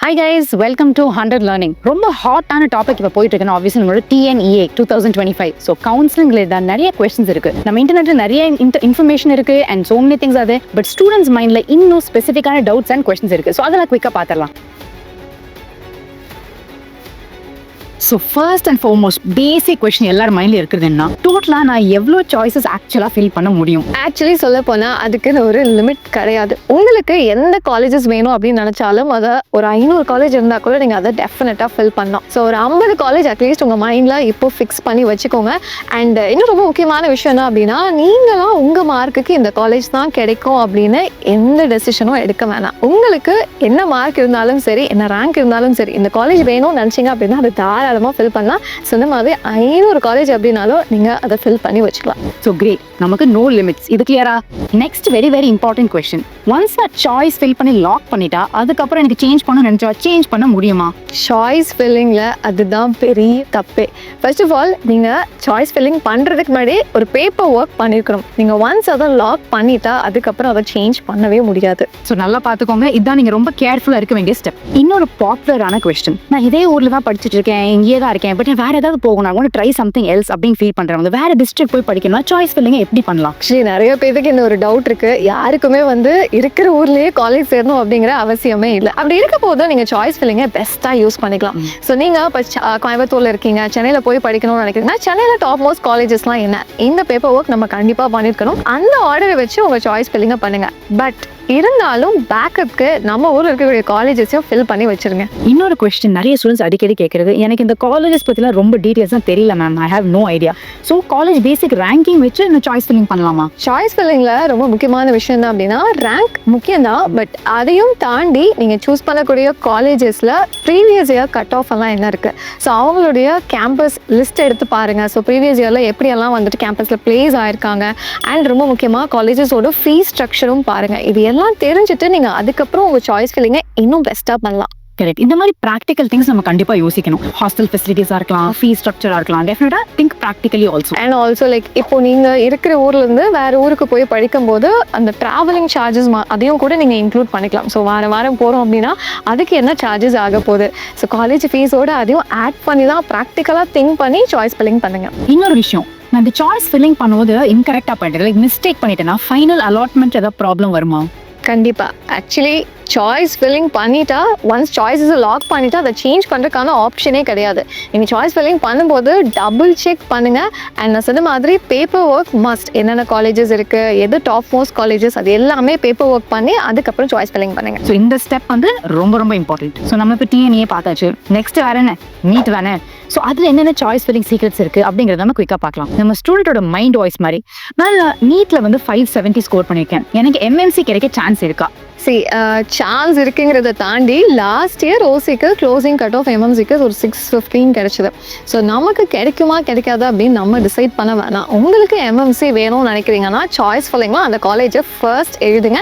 Hi guys, welcome to 100 Learning. ரொம்ப ஹாட்டான topic இப்போ போயிட்டு இருக்குன்னா ஆப்வியஸ்லி நம்மளோட TNEA 2025. ஸோ கவுன்சிலிங்ல தான் நிறைய கொஸ்டின்ஸ் இருக்கு. நம்ம இன்டர்நெட்ல நிறைய இன்ஃபர்மேஷன் இருக்கு and so many things are there. But students மைண்ட்ல இன்னும் ஸ்பெசிஃபிக்கான டவுட்ஸ் அண்ட் கொஸ்டின்ஸ் இருக்கு. ஸோ அதெல்லாம் குயிக்காக பார்த்துடலாம். So first and foremost basic question எல்லார் மைண்ட்ல இருக்குது என்ன, டோட்டலாக நான் எவ்வளோ சாய்ஸஸ் ஆக்சுவலாக ஃபில் பண்ண முடியும்? ஆக்சுவலி சொல்ல போனால் அதுக்கு ஒரு லிமிட் கிடையாது. உங்களுக்கு எந்த காலேஜஸ் வேணும் அப்படின்னு நினச்சாலும் அதை ஒரு 500 காலேஜ் இருந்தால் கூட நீங்கள் அதை டெஃபினட்டாக ஃபில் பண்ணலாம். ஸோ ஒரு 50 காலேஜ் அட்லீஸ்ட் உங்கள் மைண்டில் இப்போ ஃபிக்ஸ் பண்ணி வச்சுக்கோங்க. அண்ட் இன்னும் ரொம்ப முக்கியமான விஷயம் என்ன அப்படின்னா, நீங்களாம் உங்கள் மார்க்குக்கு இந்த காலேஜ் தான் கிடைக்கும் அப்படின்னு எந்த டெசிஷனும் எடுக்க வேணாம். உங்களுக்கு என்ன மார்க் இருந்தாலும் சரி, என்ன ரேங்க் இருந்தாலும் சரி, இந்த காலேஜ் வேணும்னு நினச்சிங்க அப்படின்னா அது தாராளமாக ஃபில் பண்ணலாம். ஸோ இந்த மாதிரி 500 காலேஜ் அப்படின்னாலும் நீங்கள் அதை ஃபில் பண்ணி வச்சுக்கலாம். ஸோ கிரேட், நமக்கு நோ லிமிட்ஸ். இது கிளியரா? Next very very important question, once நான் சாய்ஸ் ஃபில் பண்ணி லாக் பண்ணிட்டா அதுக்கப்புறம் எனக்கு சேஞ்ச் பண்ண நினைச்சா சேஞ்ச் பண்ண முடியுமா? சாய்ஸ் ஃபில்லிங்கில் அதுதான் பெரிய தப்பே. ஃபர்ஸ்ட் ஆஃப் ஆல் நீங்கள் சாய்ஸ் ஃபில்லிங் பண்ணுறதுக்கு முன்னாடி ஒரு பேப்பர் ஒர்க் பண்ணியிருக்கணும். நீங்கள் ஒன்ஸ் அதை லாக் பண்ணிட்டா அதுக்கப்புறம் அதை சேஞ்ச் பண்ணவே முடியாது. ஸோ நல்லா பார்த்துக்கோங்க, இதுதான் நீங்கள் ரொம்ப கேர்ஃபுல்லாக இருக்க வேண்டிய ஸ்டெப். இன்னொரு பாப்புலரான கொஸ்டின், நான் இதே ஊரில் தான் படிச்சுட்டு இருக்கேன், இங்கே தான் இருக்கேன், பட் வேற ஏதாவது போகணும், I want to try something else அப்படின்னு ஃபீல் பண்ணுறவங்க வேற டிஸ்ட்ரிக்ட் போய் படிக்கணும், சாய்ஸ் ஃபில்லிங் எப்படி பண்ணலாம்? ஆக்சுவலி நிறைய பேருக்கு இந்த ஒரு டவுட் இருக்கு. யாருக்குமே இருக்கிற ஊர்லயே காலேஜ் சேரணும் அப்படிங்கிற அவசியமே இல்லை. அப்படி இருக்க போது நீங்க சாய்ஸ் ஃபில்லிங்கை பெஸ்ட்டாக யூஸ் பண்ணிக்கலாம். ஸோ நீங்க இப்போ கோயம்புத்தூர்ல இருக்கீங்க, சென்னையில போய் படிக்கணும்னு நினைக்கிறீங்கன்னா சென்னையில டாப் மோஸ்ட் காலேஜஸ்லாம் என்ன, இந்த பேப்பர் ஒர்க் நம்ம கண்டிப்பா பண்ணிருக்கணும். அந்த ஆர்டரை வச்சு உங்க சாய்ஸ் ஃபில்லிங்கை பண்ணுங்க. பட் இருந்தாலும் பேக்கப்க்கு நம்ம ஊரில் இருக்கக்கூடிய காலேஜஸையும் ஃபில் பண்ணி வச்சிருங்க. இன்னொரு கொஸ்டின் நிறைய ஸ்டூடெண்ட்ஸ் அடிக்கடி கேட்குறது, எனக்கு இந்த காலேஜஸ் பற்றிலாம் ரொம்ப டீட்டெயில்ஸாக தெரியல ma'am, I have no idea. So college basic ranking வச்சு இந்த சாய்ஸ் ஃபில்லிங் பண்ணலாமா? சாய்ஸ் ஃபில்லிங்கில் ரொம்ப முக்கியமான விஷயம் தான் அப்படின்னா ரேங்க் முக்கியம் தான். பட் அதையும் தாண்டி நீங்கள் சூஸ் பண்ணக்கூடிய காலேஜஸில் ப்ரீவியஸ் இயர் கட் ஆஃப் எல்லாம் என்ன இருக்குது, ஸோ அவங்களுடைய கேம்பஸ் லிஸ்ட் எடுத்து பாருங்கள். ஸோ ப்ரீவியஸ் இயரில் எப்படியெல்லாம் வந்துட்டு கேம்பஸில் பிளேஸ் ஆயிருக்காங்க. அண்ட் ரொம்ப முக்கியமாக காலேஜஸோட ஃபீஸ் ஸ்ட்ரக்சரும் பாருங்கள். இது எல்லாம் தெரிஞ்சுட்டு நீங்கள் அதுக்கப்புறம் உங்கள் சாய்ஸ் ஃபில்லிங்கை இன்னும் பெஸ்ட்டாக பண்ணலாம். கரெக்ட். இந்த மாதிரி ப்ராக்டிக்கல் திங்ஸ் நம்ம கண்டிப்பா யோசிக்கணும். ஹாஸ்டல் ஃபெசிலிட்டிஸாக இருக்கலாம், ஃபீஸ் ஸ்ட்ரக்சராக இருக்கலாம், டெஃபினட்டா think practically also. And also like இப்போ நீங்கள் இருக்கிற ஊர்லேருந்து வேறு ஊருக்கு போய் படிக்கும்போது அந்த ட்ராவலிங் சார்ஜஸ் அதையும் கூட நீங்கள் இன்க்ளூட் பண்ணிக்கலாம். ஸோ வாரம் போகிறோம் அப்படின்னா அதுக்கு என்ன சார்ஜஸ் ஆக போகுது, ஸோ காலேஜ் ஃபீஸோடு அதையும் ஆட் பண்ணி தான் ப்ராக்டிக்கலாக திங்க் பண்ணி சாய்ஸ் ஃபில்லிங் பண்ணுங்கள். இன்னொரு விஷயம், நான் இந்த சாய்ஸ் ஃபில்லிங் பண்ணும்போது இன்கரெக்டாக பண்ணிட்டேன், லைக் மிஸ்டேக் பண்ணிட்டேன்னா ஃபைனல் அலாட்மெண்ட் ஏதாவது ப்ராப்ளம் வருமா? கண்டிப்பாக. ஆக்சுவலி சாய்ஸ் ஃபில்லிங் பண்ணிட்டா ஒன்ஸ் சாய்ஸஸை லாக் பண்ணிட்டா அதை சேஞ்ச் பண்ணுறதுக்கான ஆப்ஷனே கிடையாது. நீங்கள் சாய்ஸ் ஃபில்லிங் பண்ணும்போது டபுள் செக் பண்ணுங்கள். அண்ட் நான் சொன்ன மாதிரி பேப்பர் ஒர்க் மஸ்ட். என்னென்ன காலேஜஸ் இருக்குது, எது டாப் மோஸ்ட் காலேஜஸ், அது எல்லாமே பேப்பர் ஒர்க் பண்ணி அதுக்கப்புறம் சாய்ஸ் ஃபில்லிங் பண்ணுங்கள். ஸோ இந்த ஸ்டெப் வந்து ரொம்ப ரொம்ப இம்பார்ட்டன்ட். ஸோ நம்ம இப்போ TNEA பார்த்தாச்சு, நெக்ஸ்ட் வேற என்ன, நீட் தானே. ஸோ அதில் என்னென்ன சாய்ஸ் ஃபில்லிங் சீக்ரெட்ஸ் இருக்குது அப்படிங்கிறத நம்ம குயிக்காக பார்க்கலாம். நம்ம ஸ்டூடெண்ட்டோட மைண்ட் வாய்ஸ் மாதிரி நான் நீட்டில் வந்து 570 ஸ்கோர் பண்ணியிருக்கேன், எனக்கு MNC கிடைக்க சான்ஸ் இருக்கா? சான்ஸ் இருக்குங்கிறத தாண்டி லாஸ்ட் இயர் ஓசிக்கு க்ளோசிங் கட் ஆஃப் MMCக்கு ஒரு 615 கிடைச்சது. ஸோ நமக்கு கிடைக்குமா கிடைக்காதா அப்படின்னு நம்ம டிசைட் பண்ண வேணாம். உங்களுக்கு MMC வேணும்னு நினைக்கிறீங்கன்னா சாய்ஸ் ஃபில்லிங்லாம் அந்த காலேஜை ஃபர்ஸ்ட் எழுதுங்க.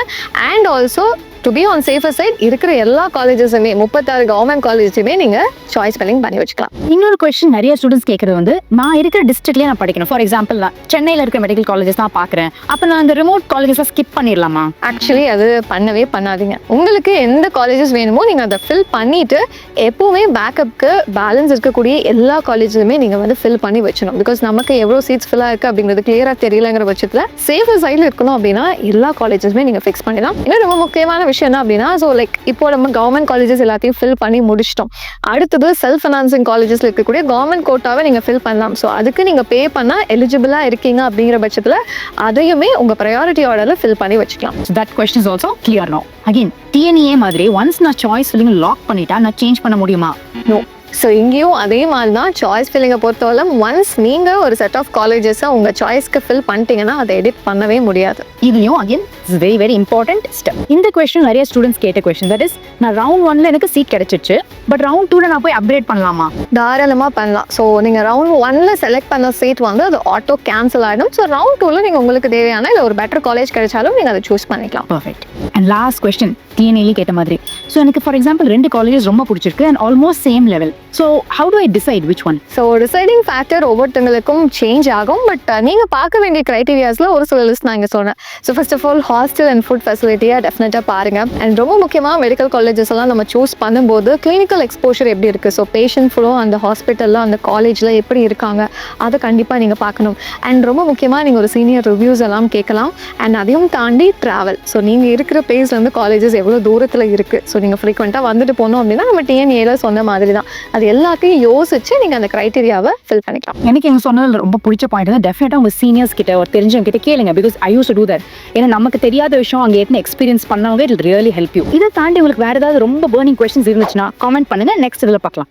And also to be on safer side இருக்கிற எல்லா காலேஜஸுமே 36 கவர்மெண்ட் காலேஜுமே நீங்கள் சாய்ஸ் ஃபில்லிங் பண்ணி வச்சுக்கலாம். இன்னொரு கொஸ்டின் நிறைய ஸ்டூடெண்ட்ஸ் கேட்குறது வந்து, நான் இருக்கிற டிஸ்ட்ரிக்ட்லேயே நான் படிக்கணும், ஃபார் எக்ஸாம்பிள் நான் சென்னையில் இருக்கிற மெடிக்கல் காலேஜஸ் தான் பார்க்குறேன், அப்போ நான் அந்த ரிமோட் காலேஜஸை ஸ்கிப் பண்ணிடலாமா? ஆக்சுவலி அது பண்ணவே பண்ணாதீங்க. உங்களுக்கு எந்த காலேஜஸ் வேணுமோ நீங்கள் அதை ஃபில் பண்ணிவிட்டு எப்போவுமே பேக்கப்புக்கு பேலன்ஸ் இருக்கக்கூடிய எல்லா காலேஜுமே நீங்கள் வந்து ஃபில் பண்ணி வச்சணும். பிகாஸ் நமக்கு எவ்வளோ சீட்ஸ் ஃபில்லாக இருக்குது அப்படிங்கிறது கிளியராக தெரியலங்கிற பட்சத்தில் சேஃபர் சைடில் இருக்கணும் அப்படின்னா எல்லா காலேஜஸுமே நீங்கள் ஃபிக்ஸ் பண்ணிடலாம். இன்னும் ரொம்ப முக்கியமான விஷயம் என்ன அப்படின்னா, ஸோ லைக் இப்போ நம்ம கவர்மெண்ட் காலேஜஸ் எல்லாத்தையும் ஃபில் பண்ணி முடிச்சிட்டோம். அடுத்தது செல்ஃப் ஃபைனான்சிங் காலேஜஸில் இருக்கக்கூடிய கவர்மெண்ட் கோட்டாவை நீங்கள் ஃபில் பண்ணலாம். ஸோ அதுக்கு நீங்கள் பே பண்ணால் எலிஜிபிளாக இருக்கீங்க அப்படிங்கிற பட்சத்தில் அதையுமே உங்கள் ப்ரையாரிட்டி ஆர்டரில் ஃபில் பண்ணி வச்சுக்கலாம். So that question is also clear now. Again, TNEA மாதிரி ஒன்ஸ் நான் சாய்ஸ் ஃபில்லிங் லாக் பண்ணிட்டா நான் சேஞ்ச் பண்ண முடியுமா? நோ. ஸோ இங்கேயும் அதே மாதிரி தான் சாய்ஸ் ஃபில்லிங்கை பொறுத்தவரை ஒன்ஸ் நீங்கள் ஒரு செட் ஆஃப் காலேஜஸை உங்கள் சாய்ஸ்க்கு ஃபில் பண்ணிட்டீங்கன்னா அதை எடிட் பண்ணவே முடியாது. இதுலையும் again it's very very important step. இந்த கொஸ்டின் நிறைய ஸ்டூடெண்ட்ஸ் கேட்ட கொஸ்டின், தட் இஸ் நான் ரவுண்ட் 1ல எனக்கு சீட் கிடைச்சிச்சு, பட் ரவுண்ட் 2ல நான் போய் அப்கிரேட் பண்ணலாமா? தாராளமாக பண்ணலாம். ஸோ நீங்கள் ரவுண்ட் 1ல செலக்ட் பண்ண சீட் வந்து அது ஆட்டோ கேன்சல் ஆகிடும். ஸோ ரவுண்ட் 2ல நீங்கள் உங்களுக்கு தேவையான இல்லை ஒரு பெட்டர் காலேஜ் கிடைச்சாலும் நீங்கள் அதை சூஸ் பண்ணிக்கலாம். Perfect. And last question, DNA கேட்ட மாதிரி. ஸோ எனக்கு ஃபார் எக்ஸாம்பிள் 2 காலேஜஸ் ரொம்ப பிடிச்சிருக்கு and almost same level. So how do I decide which one? So deciding factor ஒவ்வொருத்தங்களுக்கும் சேஞ்ச் ஆகும். பட் நீங்கள் பார்க்க வேண்டிய க்ரைட்டீரியாஸில் ஒரு சில லிஸ்ட் நான் இங்கே சொன்னேன். So first of all hostel and food ஃபெசிலிட்டியாக டெஃபினட்டாக பாருங்கள். அண்ட் ரொம்ப முக்கியமாக மெடிக்கல் காலேஜஸ் எல்லாம் நம்ம சூஸ் பண்ணும்போது கிளினிக்கல் எக்ஸ்போஷர் எப்படி இருக்குது, ஸோ பேஷண்ட் ஃப்ளோ அந்த ஹாஸ்பிட்டலில் அந்த காலேஜில் எப்படி இருக்காங்க அதை கண்டிப்பாக நீங்கள் பார்க்கணும். அண்ட் ரொம்ப முக்கியமாக நீங்கள் ஒரு சீனியர் ரிவ்யூஸ் எல்லாம் கேட்கலாம். அண்ட் அதையும் தாண்டி ட்ராவல், ஸோ நீங்கள் இருக்கிற பிளேஸ்லேருந்து காலேஜஸ் எவ்வளோ தூரத்தில் இருக்குது, ஸோ நீங்கள் ஃப்ரீக்வெண்ட்டாக வந்துட்டு போனோம் அப்படின்னா நம்ம டிஎன்ஏல சொன்ன மாதிரி தான் அது எல்லாத்தையும் யோசிச்சு நீங்கள் அந்த க்ரைட்டீரியாவை ஃபில் பண்ணிக்கலாம். எனக்கு எங்க சொன்னது ரொம்ப பிடிச்ச பாயிண்ட் தான் டெஃபினட்டா உங்க சீனியர்ஸ் கிட்ட ஒரு தெரிஞ்சவங்க கிட்ட கேளுங்க. Because I use to do that. ஏன்னா நமக்கு தெரியாத விஷயம் அங்கே ஏற்கனவே எக்ஸ்பீரியன்ஸ் பண்ணவங்க இட் ரியலி ஹெல்ப் யூ. இதை தாண்டி உங்களுக்கு வேற ஏதாவது ரொம்ப பர்னிங் கொஸ்டின்ஸ் இருந்துச்சுன்னா காமெண்ட் பண்ணுங்க. நெக்ஸ்ட் இதில் பார்க்கலாம்.